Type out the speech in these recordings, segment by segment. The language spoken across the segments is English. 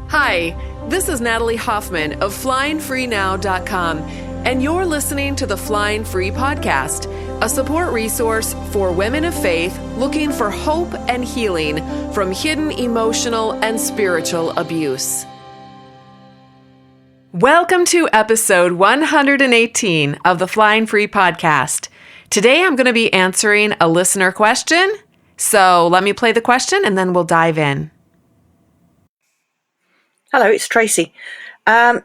Hi, this is Natalie Hoffman of FlyingFreeNow.com, and you're listening to the Flying Free Podcast, a support resource for women of faith looking for hope and healing from hidden emotional and spiritual abuse. Welcome to episode 118 of the Flying Free Podcast. Today I'm going to be answering a listener question, so let me play the question and then we'll dive in. Hello, it's Tracy. I'd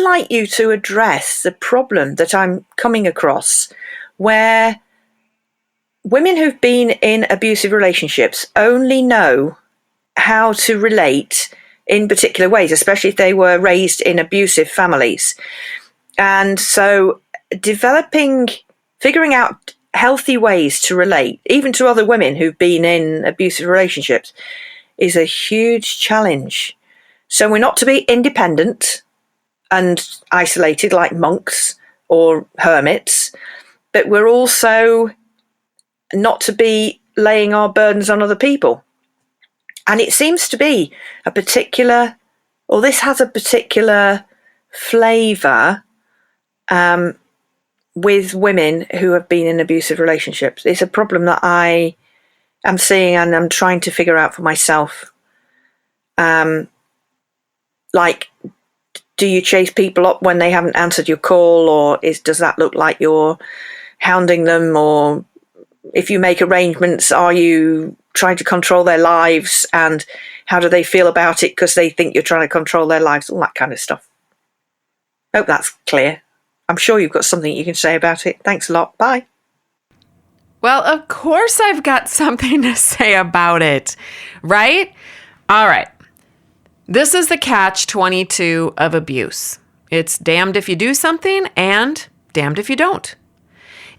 like you to address the problem that I'm coming across where women who've been in abusive relationships only know how to relate in particular ways, especially if they were raised in abusive families. And so figuring out healthy ways to relate, even to other women who've been in abusive relationships, is a huge challenge. So we're not to be independent and isolated like monks or hermits, but we're also not to be laying our burdens on other people. And it seems to be this has a particular flavour with women who have been in abusive relationships. It's a problem that I am seeing and I'm trying to figure out for myself. Like, do you chase people up when they haven't answered your call, or does that look like you're hounding them? Or if you make arrangements, are you trying to control their lives? And how do they feel about it because they think you're trying to control their lives? All that kind of stuff. Hope that's clear. I'm sure you've got something you can say about it. Thanks a lot. Bye. Well, of course I've got something to say about it, right? All right. This is the catch-22 of abuse. It's damned if you do something and damned if you don't.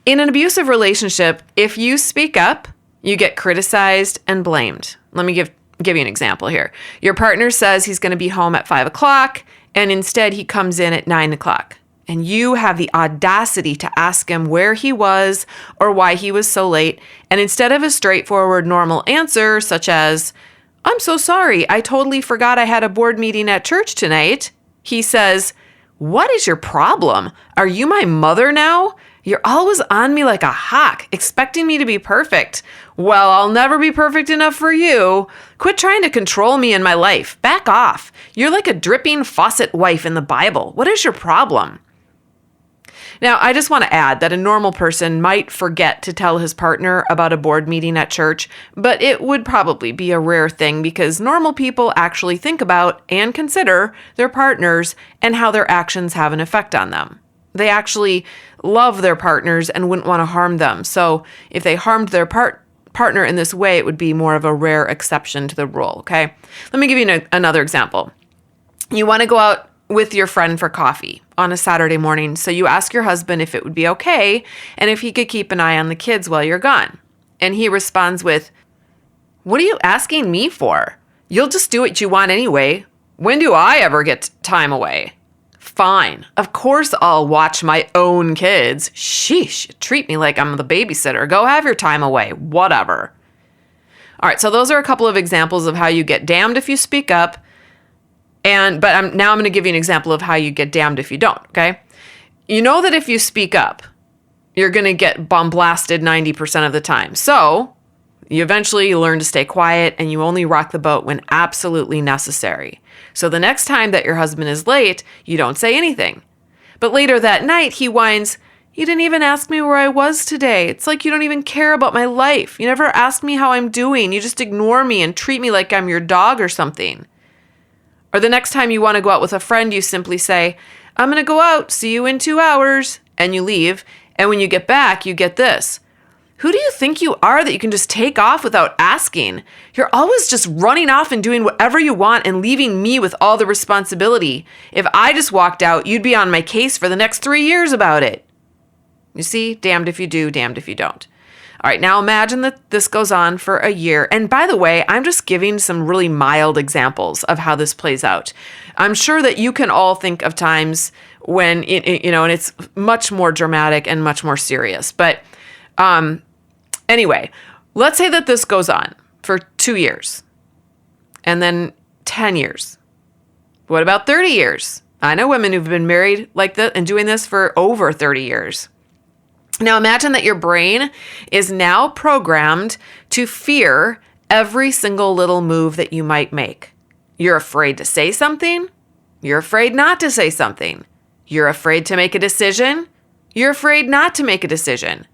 In an abusive relationship, if you speak up, you get criticized and blamed. Let me give you an example here. Your partner says he's going to be home at 5 o'clock, and instead he comes in at 9 o'clock. And you have the audacity to ask him where he was or why he was so late. And instead of a straightforward normal answer, such as, "I'm so sorry, I totally forgot I had a board meeting at church tonight," he says, "What is your problem? Are you my mother now? You're always on me like a hawk, expecting me to be perfect. Well, I'll never be perfect enough for you. Quit trying to control me in my life. Back off. You're like a dripping faucet wife in the Bible. What is your problem?" Now, I just want to add that a normal person might forget to tell his partner about a board meeting at church, but it would probably be a rare thing because normal people actually think about and consider their partners and how their actions have an effect on them. They actually love their partners and wouldn't want to harm them. So if they harmed their partner in this way, it would be more of a rare exception to the rule, okay? Let me give you another example. You want to go out with your friend for coffee on a Saturday morning. So you ask your husband if it would be okay and if he could keep an eye on the kids while you're gone. And he responds with, "What are you asking me for? You'll just do what you want anyway. When do I ever get time away?" "Fine. Of course I'll watch my own kids. Sheesh, treat me like I'm the babysitter. Go have your time away. Whatever." All right, so those are a couple of examples of how you get damned if you speak up. But I'm going to give you an example of how you get damned if you don't, okay? You know that if you speak up, you're going to get bombasted 90% of the time. So you eventually learn to stay quiet and you only rock the boat when absolutely necessary. So the next time that your husband is late, you don't say anything. But later that night, he whines, "You didn't even ask me where I was today. It's like you don't even care about my life. You never ask me how I'm doing. You just ignore me and treat me like I'm your dog or something." Or the next time you want to go out with a friend, you simply say, "I'm going to go out, see you in 2 hours," and you leave. And when you get back, you get this. "Who do you think you are that you can just take off without asking? You're always just running off and doing whatever you want and leaving me with all the responsibility. If I just walked out, you'd be on my case for the next 3 years about it." You see, damned if you do, damned if you don't. All right, now imagine that this goes on for a year. And by the way, I'm just giving some really mild examples of how this plays out. I'm sure that you can all think of times when, and it's much more dramatic and much more serious. But anyway, let's say that this goes on for 2 years and then 10 years What about 30 years? I know women who've been married like that and doing this for over 30 years. Now imagine that your brain is now programmed to fear every single little move that you might make. You're afraid to say something. You're afraid not to say something. You're afraid to make a decision. You're afraid not to make a decision.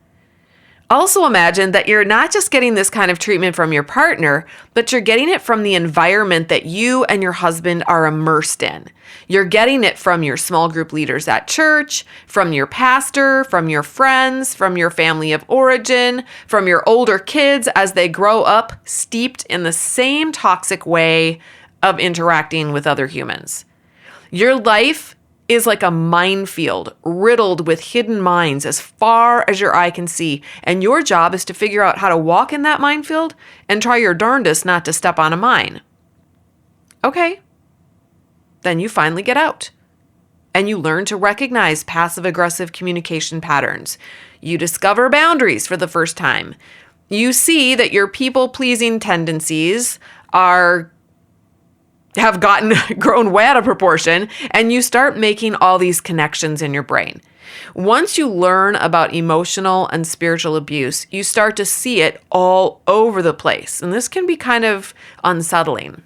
Also imagine that you're not just getting this kind of treatment from your partner, but you're getting it from the environment that you and your husband are immersed in. You're getting it from your small group leaders at church, from your pastor, from your friends, from your family of origin, from your older kids as they grow up steeped in the same toxic way of interacting with other humans. Your life is like a minefield riddled with hidden mines as far as your eye can see. And your job is to figure out how to walk in that minefield and try your darndest not to step on a mine. Okay. Then you finally get out and you learn to recognize passive-aggressive communication patterns. You discover boundaries for the first time. You see that your people-pleasing tendencies have grown way out of proportion, and you start making all these connections in your brain. Once you learn about emotional and spiritual abuse, you start to see it all over the place, and this can be kind of unsettling.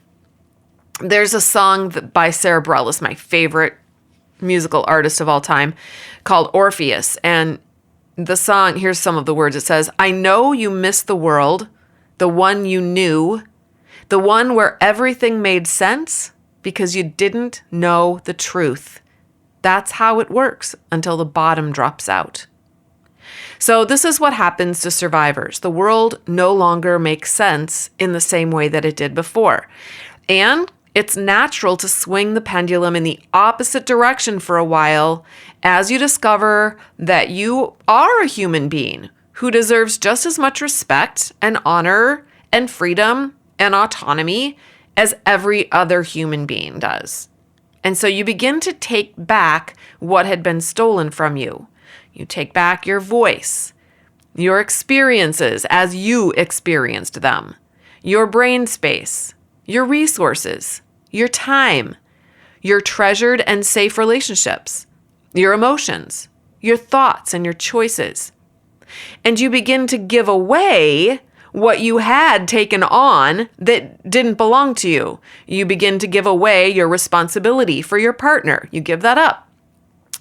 There's a song by Sarah Bareilles, my favorite musical artist of all time, called Orpheus, and the song, here's some of the words. It says, "I know you miss the world, the one you knew, the one where everything made sense because you didn't know the truth. That's how it works until the bottom drops out." So this is what happens to survivors. The world no longer makes sense in the same way that it did before. And it's natural to swing the pendulum in the opposite direction for a while as you discover that you are a human being who deserves just as much respect and honor and freedom and autonomy as every other human being does. And so you begin to take back what had been stolen from you. You take back your voice, your experiences as you experienced them, your brain space, your resources, your time, your treasured and safe relationships, your emotions, your thoughts, and your choices. And you begin to give away what you had taken on that didn't belong to you. You begin to give away your responsibility for your partner. You give that up.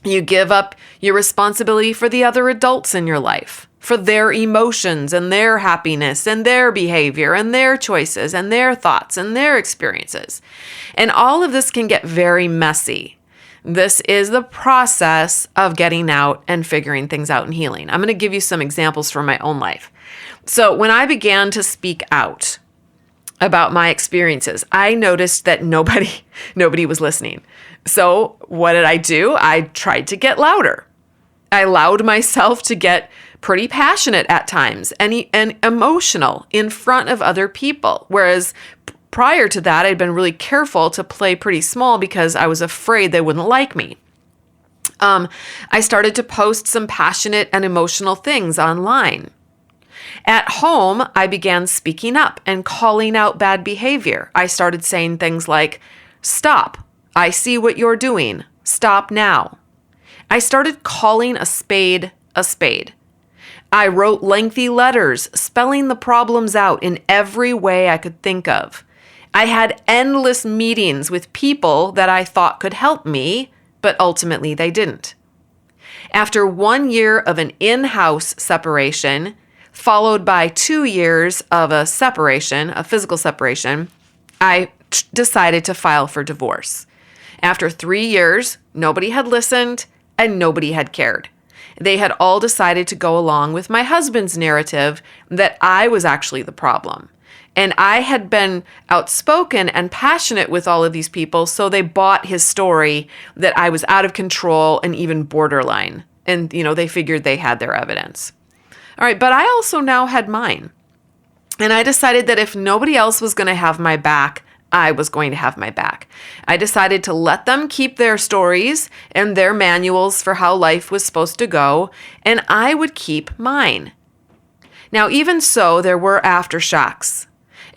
You give up your responsibility for the other adults in your life, for their emotions and their happiness and their behavior and their choices and their thoughts and their experiences. And all of this can get very messy. This is the process of getting out and figuring things out and healing. I'm going to give you some examples from my own life. So when I began to speak out about my experiences, I noticed that nobody was listening. So what did I do? I tried to get louder. I allowed myself to get pretty passionate at times and emotional in front of other people. Whereas prior to that, I'd been really careful to play pretty small because I was afraid they wouldn't like me. I started to post some passionate and emotional things online. At home, I began speaking up and calling out bad behavior. I started saying things like, "Stop. I see what you're doing. Stop now." I started calling a spade a spade. I wrote lengthy letters spelling the problems out in every way I could think of. I had endless meetings with people that I thought could help me, but ultimately they didn't. After 1 year of an in-house separation, followed by 2 years of a separation, a physical separation, I decided to file for divorce. After 3 years, nobody had listened and nobody had cared. They had all decided to go along with my husband's narrative that I was actually the problem. And I had been outspoken and passionate with all of these people, so they bought his story that I was out of control and even borderline. And, they figured they had their evidence. All right, but I also now had mine. And I decided that if nobody else was going to have my back, I was going to have my back. I decided to let them keep their stories and their manuals for how life was supposed to go, and I would keep mine. Now, even so, there were aftershocks.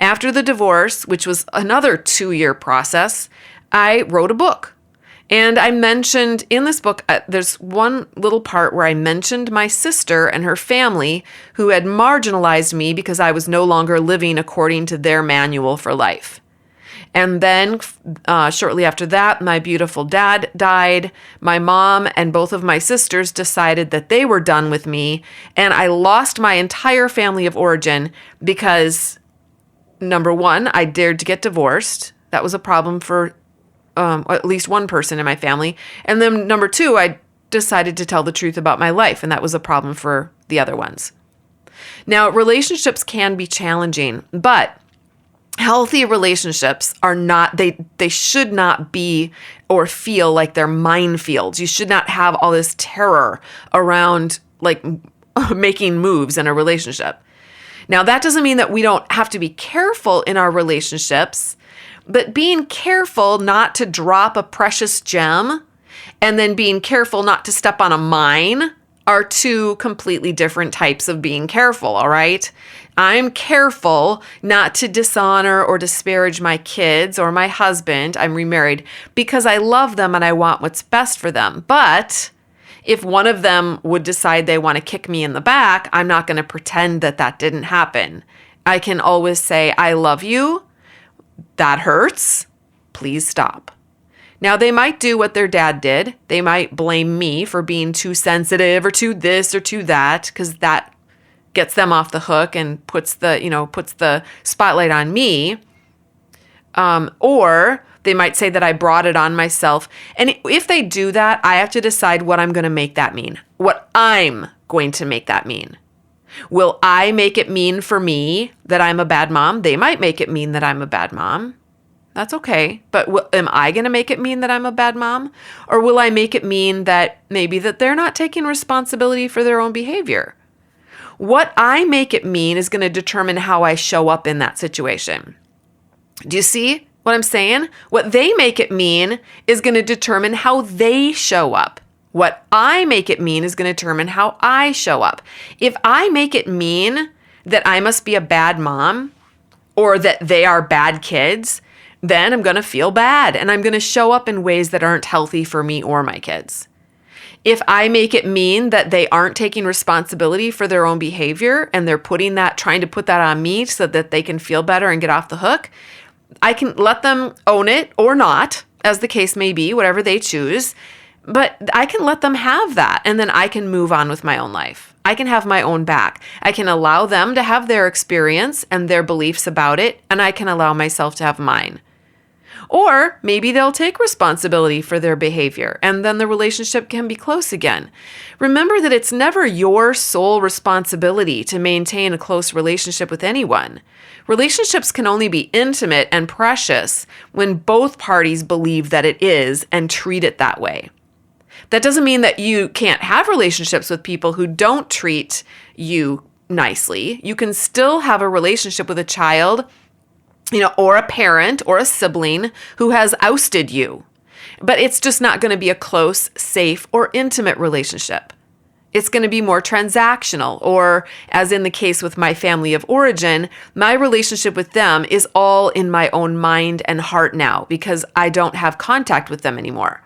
After the divorce, which was another 2-year process, I wrote a book. And I mentioned in this book, there's one little part where I mentioned my sister and her family who had marginalized me because I was no longer living according to their manual for life. And then shortly after that, my beautiful dad died. My mom and both of my sisters decided that they were done with me. And I lost my entire family of origin because, number one, I dared to get divorced. That was a problem for at least one person in my family. And then number two, I decided to tell the truth about my life, and that was a problem for the other ones. Now, relationships can be challenging, but healthy relationships are not, they should not be or feel like they're minefields. You should not have all this terror around like making moves in a relationship. Now, that doesn't mean that we don't have to be careful in our relationships, but being careful not to drop a precious gem and then being careful not to step on a mine are two completely different types of being careful, all right? I'm careful not to dishonor or disparage my kids or my husband. I'm remarried because I love them and I want what's best for them. But if one of them would decide they want to kick me in the back, I'm not going to pretend that that didn't happen. I can always say, I love you. That hurts. Please stop. Now, they might do what their dad did. They might blame me for being too sensitive or too this or too that, because that gets them off the hook and puts the spotlight on me. Or they might say that I brought it on myself. And if they do that, I have to decide what I'm going to make that mean, what I'm going to make that mean. Will I make it mean for me that I'm a bad mom? They might make it mean that I'm a bad mom. That's okay. But am I going to make it mean that I'm a bad mom? Or will I make it mean that maybe that they're not taking responsibility for their own behavior? What I make it mean is going to determine how I show up in that situation. Do you see what I'm saying? What they make it mean is going to determine how they show up. What I make it mean is going to determine how I show up. If I make it mean that I must be a bad mom or that they are bad kids, then I'm going to feel bad and I'm going to show up in ways that aren't healthy for me or my kids. If I make it mean that they aren't taking responsibility for their own behavior and they're trying to put that on me so that they can feel better and get off the hook, I can let them own it or not, as the case may be, whatever they choose. But I can let them have that, and then I can move on with my own life. I can have my own back. I can allow them to have their experience and their beliefs about it, and I can allow myself to have mine. Or maybe they'll take responsibility for their behavior, and then the relationship can be close again. Remember that it's never your sole responsibility to maintain a close relationship with anyone. Relationships can only be intimate and precious when both parties believe that it is and treat it that way. That doesn't mean that you can't have relationships with people who don't treat you nicely. You can still have a relationship with a child, or a parent or a sibling who has ousted you. But it's just not going to be a close, safe, or intimate relationship. It's going to be more transactional, or as in the case with my family of origin, my relationship with them is all in my own mind and heart now because I don't have contact with them anymore.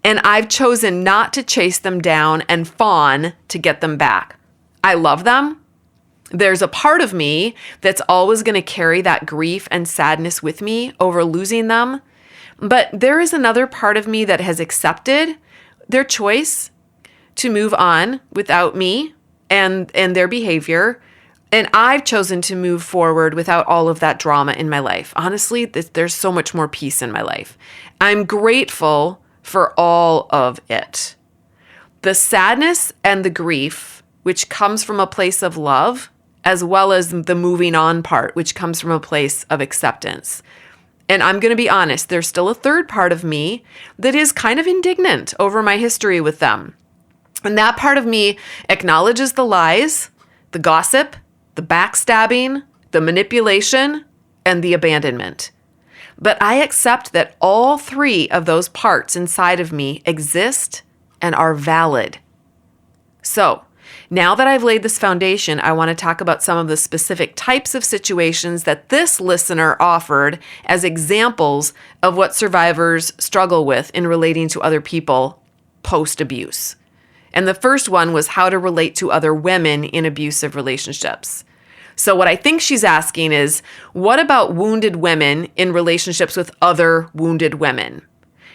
And I've chosen not to chase them down and fawn to get them back. I love them. There's a part of me that's always going to carry that grief and sadness with me over losing them. But there is another part of me that has accepted their choice to move on without me and their behavior. And I've chosen to move forward without all of that drama in my life. Honestly, there's so much more peace in my life. I'm grateful for all of it. The sadness and the grief, which comes from a place of love, as well as the moving on part, which comes from a place of acceptance. And I'm going to be honest, there's still a third part of me that is kind of indignant over my history with them. And that part of me acknowledges the lies, the gossip, the backstabbing, the manipulation, and the abandonment. But I accept that all three of those parts inside of me exist and are valid. So, Now that I've laid this foundation, I want to talk about some of the specific types of situations that this listener offered as examples of what survivors struggle with in relating to other people post-abuse. And the first one was how to relate to other women in abusive relationships. So what I think she's asking is, what about wounded women in relationships with other wounded women?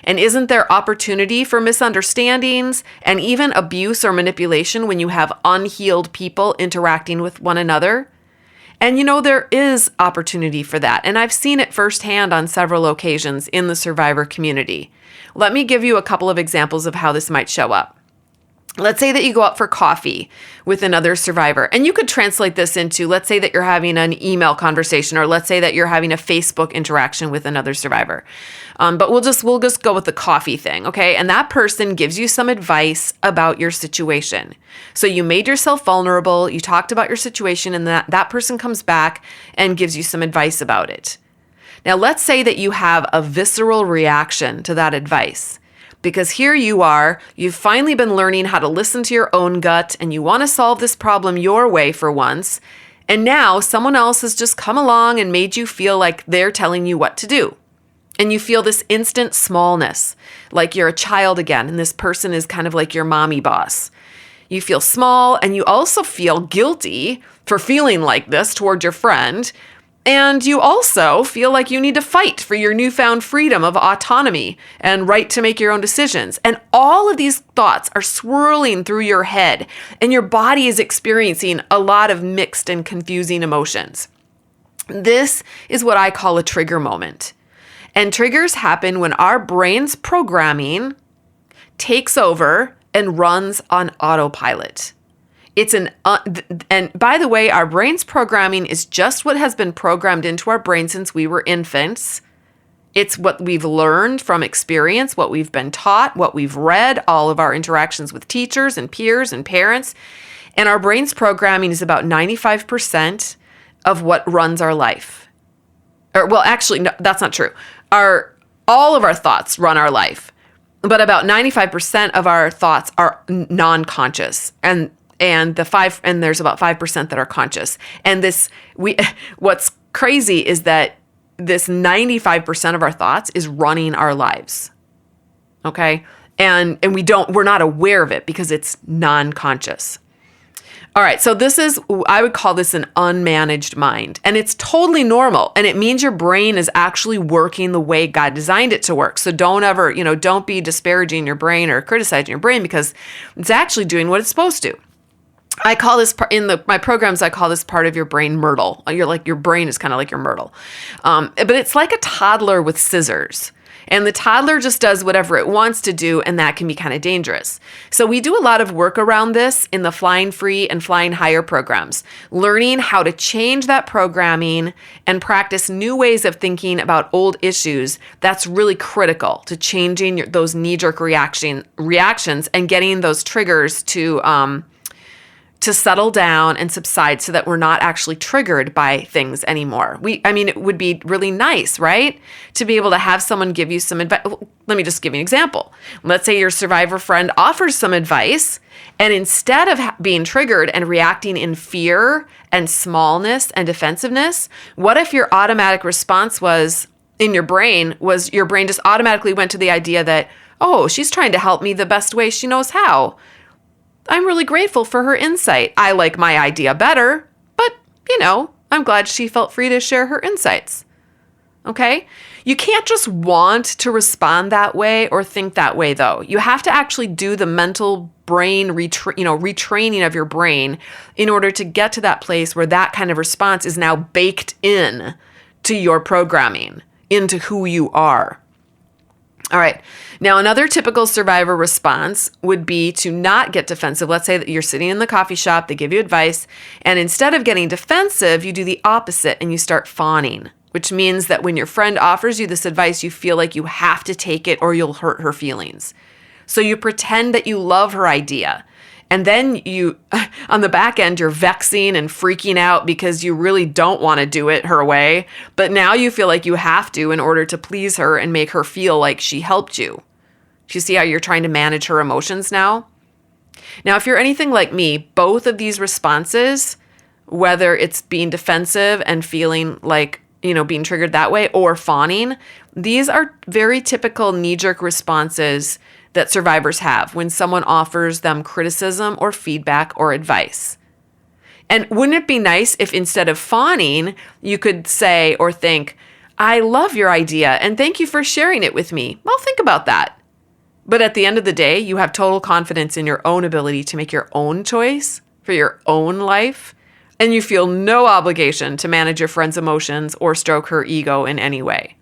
And isn't there opportunity for misunderstandings and even abuse or manipulation when you have unhealed people interacting with one another? And there is opportunity for that. And I've seen it firsthand on several occasions in the survivor community. Let me give you a couple of examples of how this might show up. Let's say that you go out for coffee with another survivor, and you could translate this into, let's say that you're having an email conversation, or let's say that you're having a Facebook interaction with another survivor. But we'll just go with the coffee thing, okay? And that person gives you some advice about your situation. So you made yourself vulnerable, you talked about your situation, and that person comes back and gives you some advice about it. Now, let's say that you have a visceral reaction to that advice. Because here you are, you've finally been learning how to listen to your own gut, and you want to solve this problem your way for once. And now someone else has just come along and made you feel like they're telling you what to do. And you feel this instant smallness, like you're a child again, and this person is kind of like your mommy boss. You feel small, and you also feel guilty for feeling like this toward your friend. And you also feel like you need to fight for your newfound freedom of autonomy and right to make your own decisions. And all of these thoughts are swirling through your head, and your body is experiencing a lot of mixed and confusing emotions. This is what I call a trigger moment. And triggers happen when our brain's programming takes over and runs on autopilot. And by the way, our brain's programming is just what has been programmed into our brain since we were infants. It's what we've learned from experience, what we've been taught, what we've read, all of our interactions with teachers and peers and parents. And our brain's programming is about 95% of what runs our life. No, that's not true. All of our thoughts run our life, but about 95% of our thoughts are non-conscious. And there's about 5% that are conscious. And what's crazy is that this 95% of our thoughts is running our lives. Okay? And we're not aware of it because it's non-conscious. All right, so I would call this an unmanaged mind. And it's totally normal. And it means your brain is actually working the way God designed it to work. So don't be disparaging your brain or criticizing your brain, because it's actually doing what it's supposed to. I call this my programs. I call this part of your brain Myrtle. Your brain is kind of like your Myrtle, but it's like a toddler with scissors, and the toddler just does whatever it wants to do, and that can be kind of dangerous. So we do a lot of work around this in the Flying Free and Flying Higher programs, learning how to change that programming and practice new ways of thinking about old issues. That's really critical to changing those knee-jerk reactions and getting those triggers to settle down and subside so that we're not actually triggered by things anymore. It would be really nice, right? To be able to have someone give you some advice. Let me just give you an example. Let's say your survivor friend offers some advice, and instead of being triggered and reacting in fear and smallness and defensiveness, what if your automatic response your brain just automatically went to the idea that, oh, she's trying to help me the best way she knows how. I'm really grateful for her insight. I like my idea better, but, I'm glad she felt free to share her insights. Okay? You can't just want to respond that way or think that way, though. You have to actually do the mental brain retraining of your brain in order to get to that place where that kind of response is now baked in to your programming, into who you are. All right. Now, another typical survivor response would be to not get defensive. Let's say that you're sitting in the coffee shop, they give you advice, and instead of getting defensive, you do the opposite and you start fawning, which means that when your friend offers you this advice, you feel like you have to take it or you'll hurt her feelings. So you pretend that you love her idea. And then on the back end, you're vexing and freaking out because you really don't want to do it her way. But now you feel like you have to in order to please her and make her feel like she helped you. Do you see how you're trying to manage her emotions now? Now, if you're anything like me, both of these responses, whether it's being defensive and feeling like, being triggered that way, or fawning, these are very typical knee-jerk responses that survivors have when someone offers them criticism or feedback or advice. And wouldn't it be nice if instead of fawning, you could say or think, I love your idea and thank you for sharing it with me. Well, think about that. But at the end of the day, you have total confidence in your own ability to make your own choice for your own life, and you feel no obligation to manage your friend's emotions or stroke her ego in any way.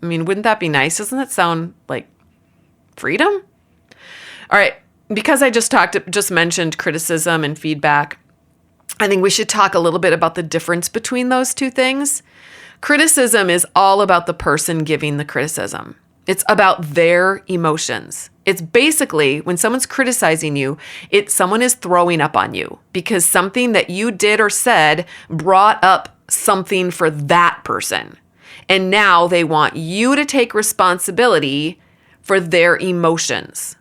I mean, wouldn't that be nice? Doesn't that sound like freedom? All right, because I just mentioned criticism and feedback, I think we should talk a little bit about the difference between those two things. Criticism is all about the person giving the criticism. It's about their emotions. It's basically when someone's criticizing you, someone is throwing up on you because something that you did or said brought up something for that person. And now they want you to take responsibility for their emotions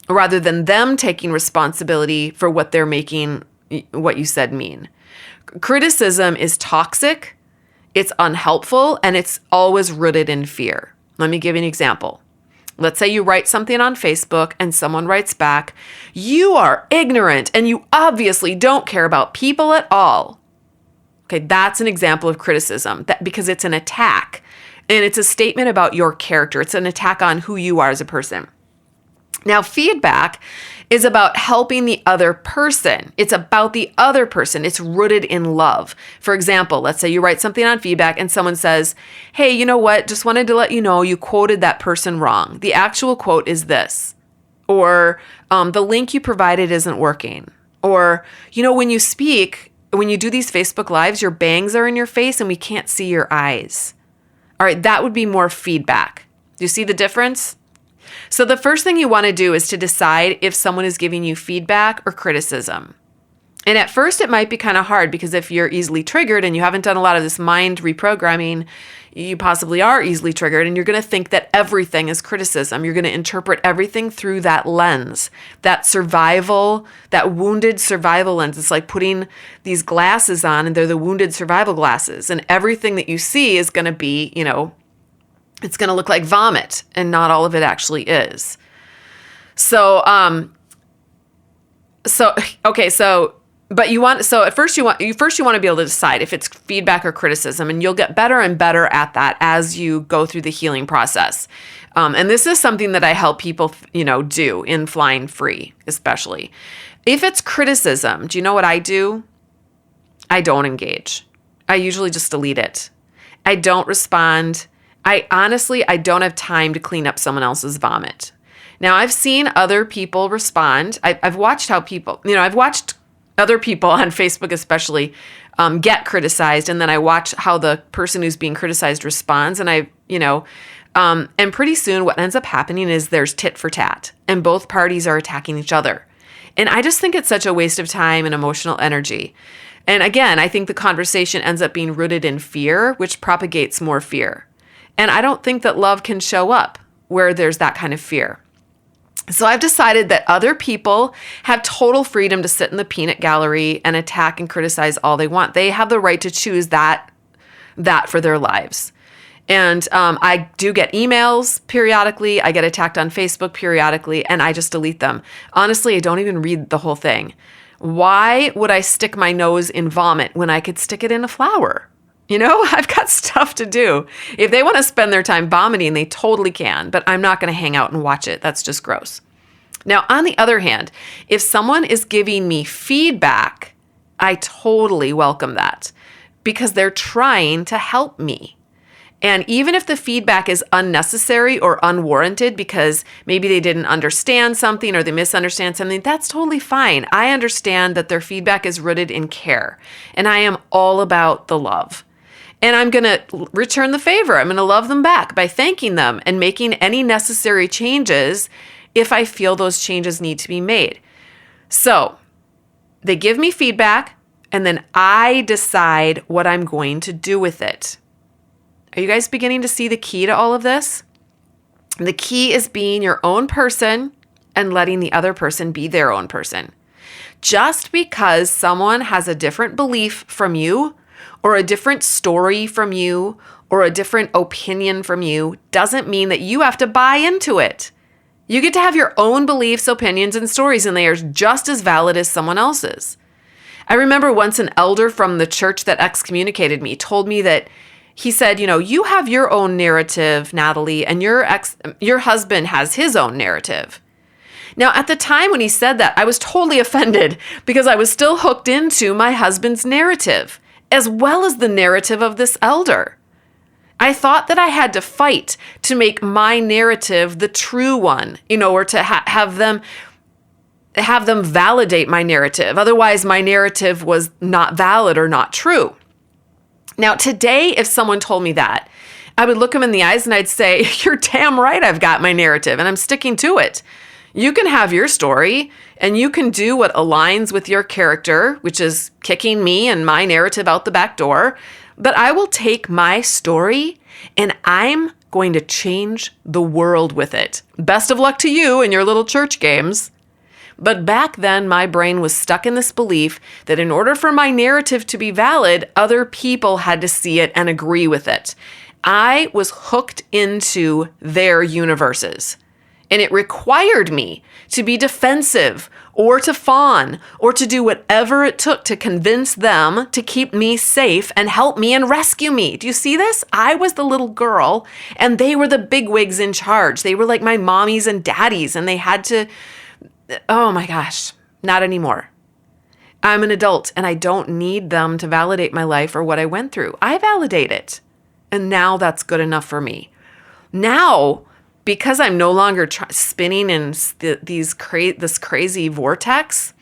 rather than them taking responsibility for what they're making what you said mean. Criticism is toxic, it's unhelpful, and it's always rooted in fear. Let me give you an example. Let's say you write something on Facebook and someone writes back, you are ignorant and you obviously don't care about people at all. Okay, that's an example of criticism because it's an attack and it's a statement about your character. It's an attack on who you are as a person. Now, feedback is about helping the other person. It's about the other person. It's rooted in love. For example, let's say you write something on feedback and someone says, hey, you know what? Just wanted to let you know you quoted that person wrong. The actual quote is this. Or the link you provided isn't working. Or, when you speak, when you do these Facebook Lives, your bangs are in your face and we can't see your eyes. All right, that would be more feedback. Do you see the difference? So the first thing you want to do is to decide if someone is giving you feedback or criticism. And at first it might be kind of hard because if you're easily triggered and you haven't done a lot of this mind reprogramming, you possibly are easily triggered and you're going to think that everything is criticism. You're going to interpret everything through that lens, that survival, that wounded survival lens. It's like putting these glasses on and they're the wounded survival glasses. And everything that you see is going to be, it's going to look like vomit, and not all of it actually is. So at first you want to be able to decide if it's feedback or criticism, and you'll get better and better at that as you go through the healing process. And this is something that I help people, do in Flying Free, especially. If it's criticism, do you know what I do? I don't engage. I usually just delete it. I don't respond. I don't have time to clean up someone else's vomit. Now, I've seen other people respond. I've watched how people, I've watched other people on Facebook especially get criticized, and then I watch how the person who's being criticized responds, and and pretty soon what ends up happening is there's tit for tat, and both parties are attacking each other. And I just think it's such a waste of time and emotional energy. And again, I think the conversation ends up being rooted in fear, which propagates more fear. And I don't think that love can show up where there's that kind of fear. So I've decided that other people have total freedom to sit in the peanut gallery and attack and criticize all they want. They have the right to choose that for their lives. And I do get emails periodically. I get attacked on Facebook periodically, and I just delete them. Honestly, I don't even read the whole thing. Why would I stick my nose in vomit when I could stick it in a flower? I've got stuff to do. If they want to spend their time vomiting, they totally can, but I'm not going to hang out and watch it. That's just gross. Now, on the other hand, if someone is giving me feedback, I totally welcome that because they're trying to help me. And even if the feedback is unnecessary or unwarranted because maybe they didn't understand something or they misunderstand something, that's totally fine. I understand that their feedback is rooted in care, and I am all about the love. And I'm going to return the favor. I'm going to love them back by thanking them and making any necessary changes if I feel those changes need to be made. So they give me feedback, and then I decide what I'm going to do with it. Are you guys beginning to see the key to all of this? The key is being your own person and letting the other person be their own person. Just because someone has a different belief from you, or a different story from you, or a different opinion from you, doesn't mean that you have to buy into it. You get to have your own beliefs, opinions, and stories, and they are just as valid as someone else's. I remember once an elder from the church that excommunicated me told me that he said, you have your own narrative, Natalie, and your husband has his own narrative. Now, at the time when he said that, I was totally offended because I was still hooked into my husband's narrative, as well as the narrative of this elder. I thought that I had to fight to make my narrative the true one, or to have them validate my narrative. Otherwise, my narrative was not valid or not true. Now, today, if someone told me that, I would look them in the eyes and I'd say, you're damn right I've got my narrative and I'm sticking to it. You can have your story and you can do what aligns with your character, which is kicking me and my narrative out the back door. But I will take my story and I'm going to change the world with it. Best of luck to you in your little church games. But back then, my brain was stuck in this belief that in order for my narrative to be valid, other people had to see it and agree with it. I was hooked into their universes. And it required me to be defensive or to fawn or to do whatever it took to convince them to keep me safe and help me and rescue me. Do you see this? I was the little girl and they were the bigwigs in charge. They were like my mommies and daddies and they had to, oh my gosh, not anymore. I'm an adult and I don't need them to validate my life or what I went through. I validate it. And now that's good enough for me. Now, because I'm no longer spinning in this crazy vortex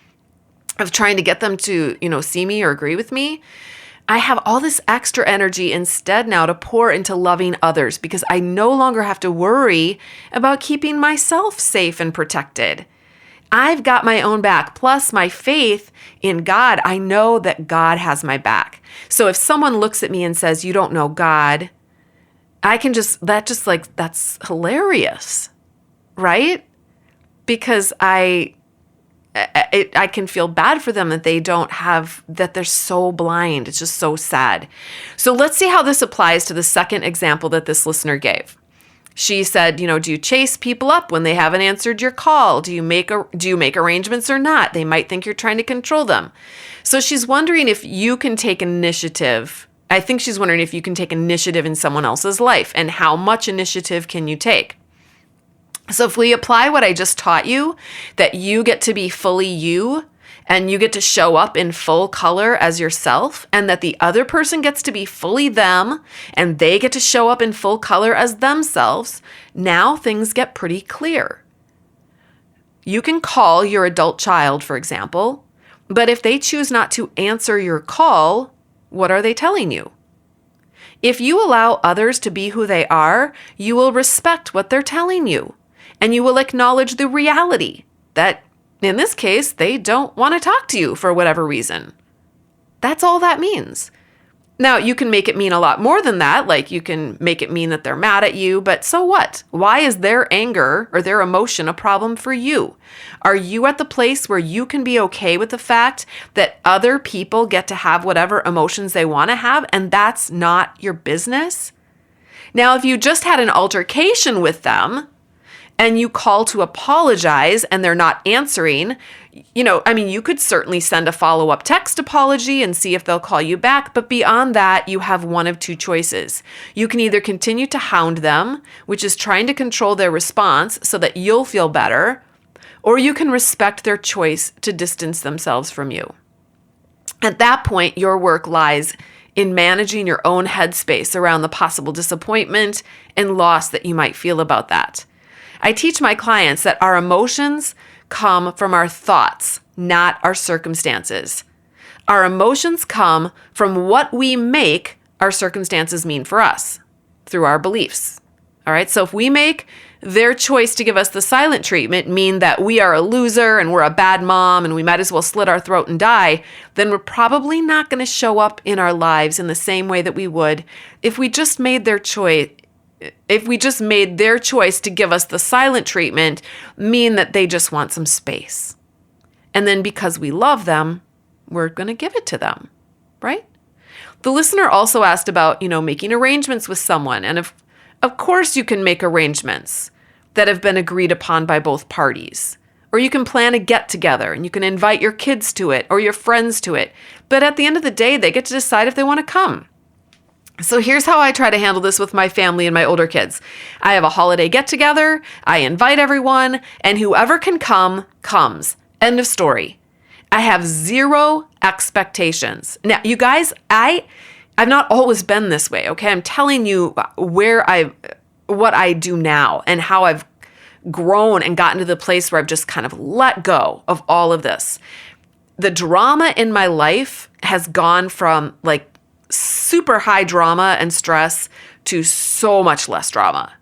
of trying to get them to, see me or agree with me, I have all this extra energy instead now to pour into loving others because I no longer have to worry about keeping myself safe and protected. I've got my own back, plus my faith in God. I know that God has my back. So if someone looks at me and says, you don't know God, I can that's hilarious, right? Because I can feel bad for them that that they're so blind. It's just so sad. So let's see how this applies to the second example that this listener gave. She said, do you chase people up when they haven't answered your call? Do you make arrangements or not? They might think you're trying to control them. So she's wondering if you can take initiative. I think she's wondering if you can take initiative in someone else's life and how much initiative can you take? So if we apply what I just taught you, that you get to be fully you and you get to show up in full color as yourself, and that the other person gets to be fully them and they get to show up in full color as themselves, now things get pretty clear. You can call your adult child, for example, but if they choose not to answer your call, what are they telling you? If you allow others to be who they are, you will respect what they're telling you, and you will acknowledge the reality that, in this case, they don't want to talk to you for whatever reason. That's all that means. Now, you can make it mean a lot more than that, like you can make it mean that they're mad at you, but so what? Why is their anger or their emotion a problem for you? Are you at the place where you can be okay with the fact that other people get to have whatever emotions they want to have, and that's not your business? Now, if you just had an altercation with them, and you call to apologize and they're not answering, you could certainly send a follow-up text apology and see if they'll call you back. But beyond that, you have one of two choices. You can either continue to hound them, which is trying to control their response so that you'll feel better, or you can respect their choice to distance themselves from you. At that point, your work lies in managing your own headspace around the possible disappointment and loss that you might feel about that. I teach my clients that our emotions come from our thoughts, not our circumstances. Our emotions come from what we make our circumstances mean for us through our beliefs. All right, so if we make their choice to give us the silent treatment mean that we are a loser and we're a bad mom and we might as well slit our throat and die, then we're probably not going to show up in our lives in the same way that we would if we just made their choice if we just made their choice to give us the silent treatment mean that they just want some space. And then because we love them, we're going to give it to them, right? The listener also asked about, making arrangements with someone. And of course you can make arrangements that have been agreed upon by both parties. Or you can plan a get-together and you can invite your kids to it or your friends to it. But at the end of the day, they get to decide if they want to come. So here's how I try to handle this with my family and my older kids. I have a holiday get-together, I invite everyone, and whoever can come, comes. End of story. I have zero expectations. Now, you guys, I've not always been this way, okay? I'm telling you what I do now and how I've grown and gotten to the place where I've just kind of let go of all of this. The drama in my life has gone from like super high drama and stress to so much less drama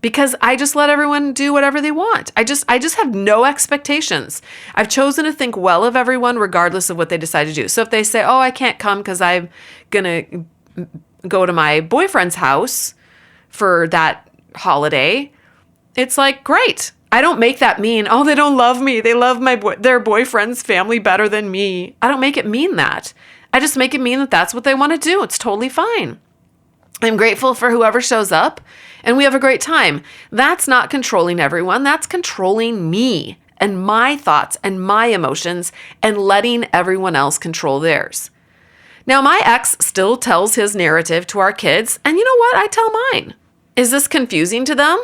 because I just let everyone do whatever they want. I just have no expectations. I've chosen to think well of everyone regardless of what they decide to do. So if they say, oh, I can't come because I'm going to go to my boyfriend's house for that holiday, it's like, great. I don't make that mean, oh, they don't love me. They love their boyfriend's family better than me. I don't make it mean that. I just make it mean that that's what they want to do. It's totally fine. I'm grateful for whoever shows up and we have a great time. That's not controlling everyone. That's controlling me and my thoughts and my emotions and letting everyone else control theirs. Now, my ex still tells his narrative to our kids, and you know what? I tell mine. Is this confusing to them?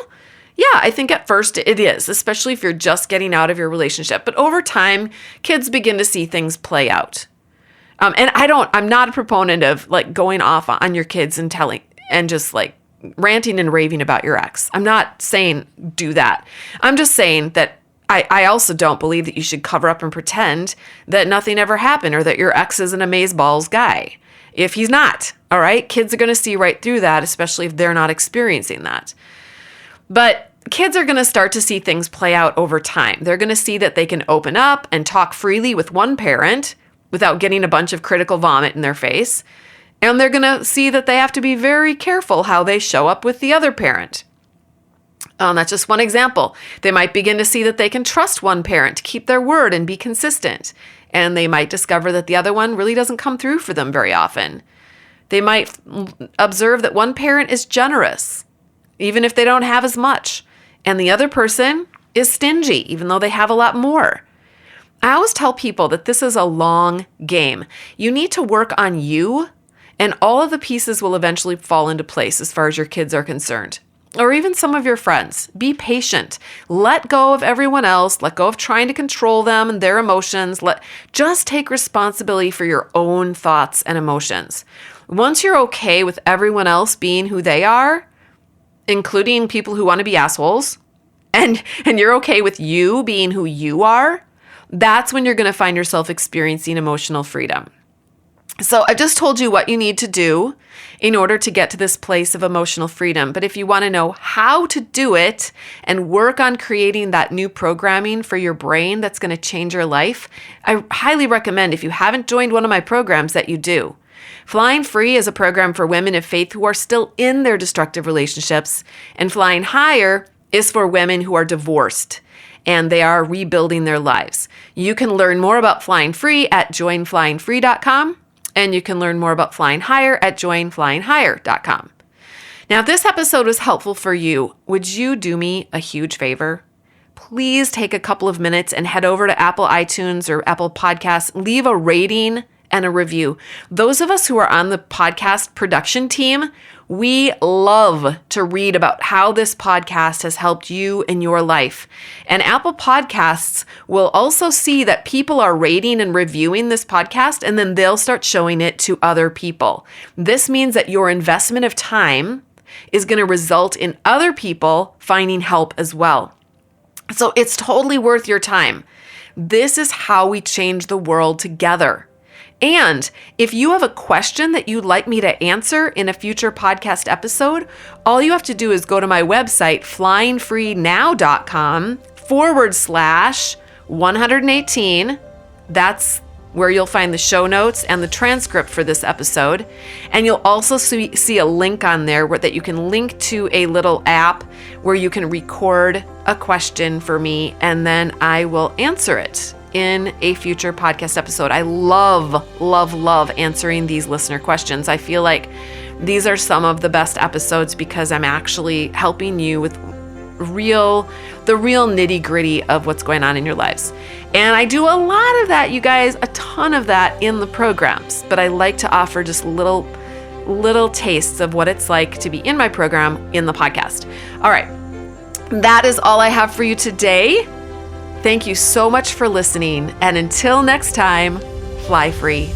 Yeah, I think at first it is, especially if you're just getting out of your relationship. But over time, kids begin to see things play out. And I'm not a proponent of like going off on your kids and telling and just like ranting and raving about your ex. I'm not saying do that. I'm just saying that I also don't believe that you should cover up and pretend that nothing ever happened or that your ex is an amazeballs guy. If he's not, all right? Kids are going to see right through that, especially if they're not experiencing that. But kids are going to start to see things play out over time. They're going to see that they can open up and talk freely with one parent without getting a bunch of critical vomit in their face. And they're going to see that they have to be very careful how they show up with the other parent. That's just one example. They might begin to see that they can trust one parent to keep their word and be consistent. And they might discover that the other one really doesn't come through for them very often. They might observe that one parent is generous, even if they don't have as much. And the other person is stingy, even though they have a lot more. I always tell people that this is a long game. You need to work on you, and all of the pieces will eventually fall into place as far as your kids are concerned. Or even some of your friends. Be patient. Let go of everyone else. Let go of trying to control them and their emotions. Just take responsibility for your own thoughts and emotions. Once you're okay with everyone else being who they are, including people who want to be assholes, and you're okay with you being who you are, that's when you're going to find yourself experiencing emotional freedom. So I just told you what you need to do in order to get to this place of emotional freedom. But if you want to know how to do it and work on creating that new programming for your brain that's going to change your life, I highly recommend, if you haven't joined one of my programs, that you do. Flying Free is a program for women of faith who are still in their destructive relationships, and Flying Higher is for women who are divorced and they are rebuilding their lives. You can learn more about Flying Free at joinflyingfree.com. And you can learn more about Flying Higher at joinflyinghigher.com. Now, if this episode was helpful for you, would you do me a huge favor? Please take a couple of minutes and head over to Apple iTunes or Apple Podcasts. Leave a rating and a review. Those of us who are on the podcast production team, we love to read about how this podcast has helped you in your life. And Apple Podcasts will also see that people are rating and reviewing this podcast, and then they'll start showing it to other people. This means that your investment of time is going to result in other people finding help as well. So it's totally worth your time. This is how we change the world together. And if you have a question that you'd like me to answer in a future podcast episode, all you have to do is go to my website, flyingfreenow.com/118. That's where you'll find the show notes and the transcript for this episode. And you'll also see a link on there that you can link to a little app where you can record a question for me, and then I will answer it in a future podcast episode. I love answering these listener questions. I feel like these are some of the best episodes because I'm actually helping you with the real nitty-gritty of what's going on in your lives. And I do a lot of that, you guys, a ton of that in the programs, but I like to offer just little tastes of what it's like to be in my program in the podcast. All right. That is all I have for you today. Thank you so much for listening. And until next time, fly free.